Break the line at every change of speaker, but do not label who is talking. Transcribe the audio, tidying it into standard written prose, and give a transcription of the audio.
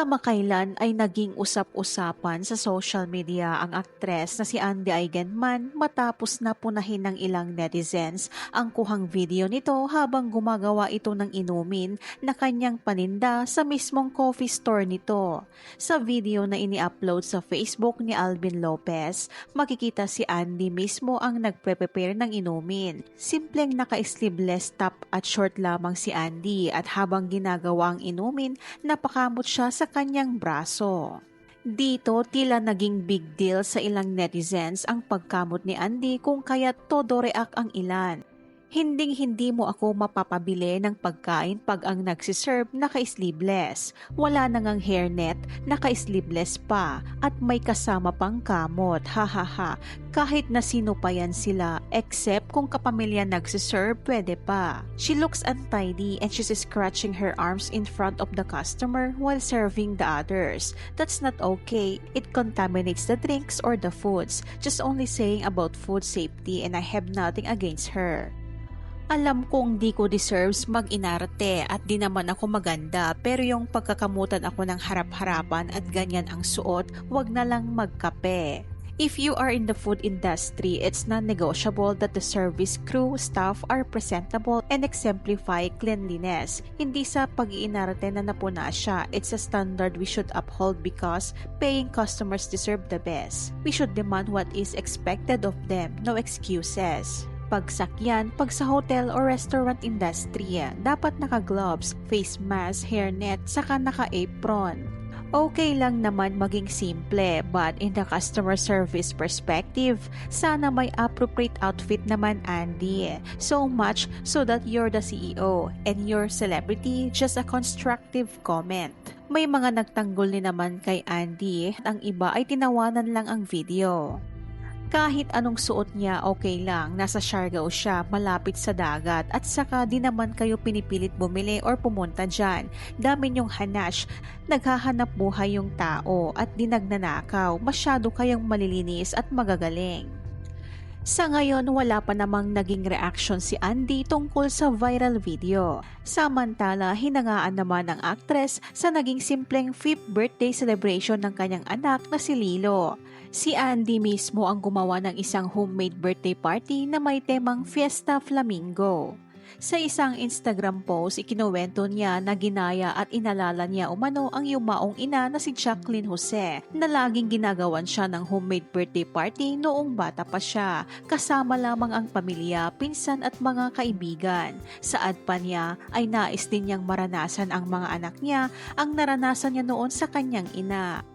Kamakailan ay naging usap-usapan sa social media ang aktres na si Andy Eigenman matapos na punahin ng ilang netizens ang kuhang video nito habang gumagawa ito ng inumin na kanyang paninda sa mismong coffee store nito. Sa video na ini-upload sa Facebook ni Alvin Lopez, makikita si Andy mismo ang nagpre-prepare ng inumin. Simpleng naka-sleeveless top at short lamang si Andy at habang ginagawa ang inumin, napakamot siya sa kanyang braso. Dito tila naging big deal sa ilang netizens ang pagkamot ni Andy kung kaya't todo react ang ilan. Hindi mo ako mapapabili ng pagkain pag ang nagsiserve naka-sleeveless. Wala na ngang hairnet, naka-sleeveless pa at may kasama pang kamot. Hahaha. Kahit na sino pa yan sila except kung kapamilya nagsiserve pwede pa. She looks untidy and she's scratching her arms in front of the customer while serving the others. That's not okay. It contaminates the drinks or the foods. Just only saying about food safety and I have nothing against her. Alam kong di ko deserves mag-inarte at di naman ako maganda pero yung pagkakamutan ako ng harap-harapan at ganyan ang suot, wag na lang magkape. If you are in the food industry, it's non-negotiable that the service crew, staff are presentable and exemplify cleanliness. Hindi sa pag-iinarte na napuna siya, it's a standard we should uphold because paying customers deserve the best. We should demand what is expected of them, no excuses. Pagsakyan, pag sa hotel or restaurant industry, dapat naka-gloves, face mask, hairnet, saka naka-apron. Okay lang naman maging simple, but in the customer service perspective, sana may appropriate outfit naman, Andy. So much so that you're the CEO and your celebrity just a constructive comment. May mga nagtanggol din naman kay Andy at ang iba ay tinawanan lang ang video. Kahit anong suot niya okay lang, nasa Siargao siya malapit sa dagat at saka di naman kayo pinipilit bumili or pumunta dyan. Dami niyong hanash, naghahanap buhay yung tao at di nagnanakaw, masyado kayong malilinis at magagaling. Sa ngayon, wala pa namang naging reaction si Andy tungkol sa viral video. Samantala, hinangaan naman ng aktres sa naging simpleng 5th birthday celebration ng kanyang anak na si Lilo. Si Andy mismo ang gumawa ng isang homemade birthday party na may temang Fiesta Flamingo. Sa isang Instagram post, ikinuwento niya na ginaya at inalala niya umano ang yumaong ina na si Jacqueline Jose na laging ginagawan siya ng homemade birthday party noong bata pa siya, kasama lamang ang pamilya, pinsan at mga kaibigan. Saad pa niya ay nais din niyang maranasan ang mga anak niya ang naranasan niya noon sa kanyang ina.